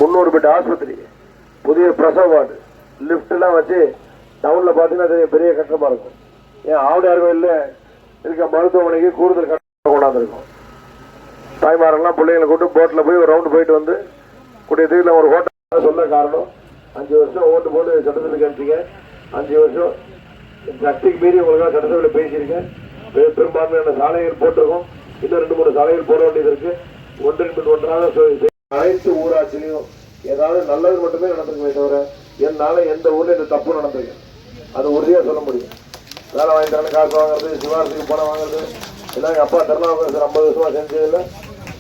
300 bed ஆஸ்பத்திரி, புதிய பிரசவ வார்டு, லிப்ட் எல்லாம் வச்சு டவுன்ல பாத்தீங்கன்னா பெரிய கட்டமா இருக்கும். ஏன் ஆவுடையார் கோயில்ல இருக்க மருத்துவமனைக்கு கூடுதல் கட்டணம் கொண்டாந்துருக்கும். தாய்மாரெல்லாம் பிள்ளைங்களை கூட்டு போட்ல போய் ஒரு ரவுண்டு போயிட்டு வந்து கூடிய தீவிர ஒரு ஹோட்டல் சொல்ல காரணம் 5 வருஷம் ஓட்டு போட்டு சட்டத்தில் கேட்டீங்க. 5 வருஷம் சக்திக்கு மீறி உங்களுக்காக சட்டசபையில் பேசியிருக்கேன். பெரும்பான்மையான சாலைகள் போட்டிருக்கோம். இன்னும் 2-3 சாலைகள் போட வேண்டியது இருக்கு. ஒன்றின் பின் ஒன்றாக அனைத்து ஊராட்சியிலையும் ஏதாவது நல்லது மட்டுமே நடந்திருக்குமே தவிர என்னால எந்த ஊர்ல இந்த தப்பு நடந்திருக்கு அது உறுதியா சொல்ல முடியும். வேலை வாங்கிட்டாலும் காசு வாங்குறது, சிவாரத்துக்கு பணம் வாங்குறது எல்லாம் எங்க அப்பா திருநாவுக்கரசர் 50 வருஷமா செஞ்சதில்லை.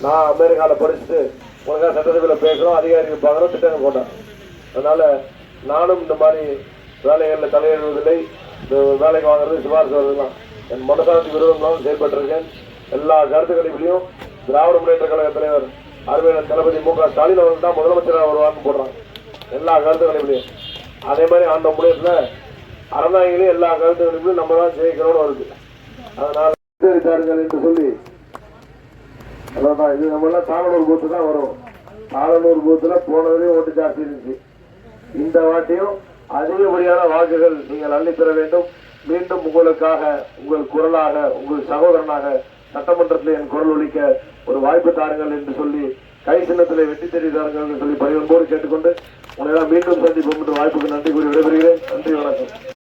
நான் அமெரிக்கால படிச்சுட்டு உனக்காக சட்டசபையில் பேசுறோம், அதிகாரிகள் பார்க்குறோம், திட்டங்கள் போட்டேன். அதனால நானும் இந்த மாதிரி வேலைகளில் தலையிடுவதில்லை. இந்த வேலைக்கு வாங்குறது, சிபாரிசு வருதுலாம் என் மனசாட்சி விரோதம் செயல்பட்டிருக்கேன். எல்லா கருத்துக்கணிப்பிலையும் திராவிட முன்னேற்ற கழக தலைவர் அருமையான தளபதி மு க ஸ்டாலின் அவர்கள் தான் முதலமைச்சராக வருவார்னு போடுறாங்க எல்லா கருத்துக்கணிப்பிலையும். அதே மாதிரி ஆண்ட முன்னேற்றத்துல அறநாயகளையும் எல்லா கருத்துக்கணிப்பிலும் நம்ம தான் ஜெயிக்கிறோம்னு வருது. அதனால என்று சொல்லி அதான் இது நம்ம எல்லாம் தாளனூர் பூத்து தான் வரும். தாளனூர் பூத்துல போனதுலேயும் ஓட்டு ஜாஸ்தி இருந்துச்சு. இந்த வாட்டியும் அதிகப்படியான வாக்குகள் நீங்கள் அள்ளித்தர வேண்டும். மீண்டும் உங்களுக்காக, உங்கள் குரலாக, உங்கள் சகோதரனாக சட்டமன்றத்தில் என் குரல் ஒலிக்க ஒரு வாய்ப்பு தாருங்கள் என்று சொல்லி கை சின்னத்திலே வெற்றி தெரிவித்தார்கள் என்று சொல்லி பரிவன்போடு கேட்டுக்கொண்டு உங்களை மீண்டும் சந்திப்போம் என்று வாய்ப்புக்கு நன்றி கூறி விடைபெறுகிறேன். நன்றி, வணக்கம்.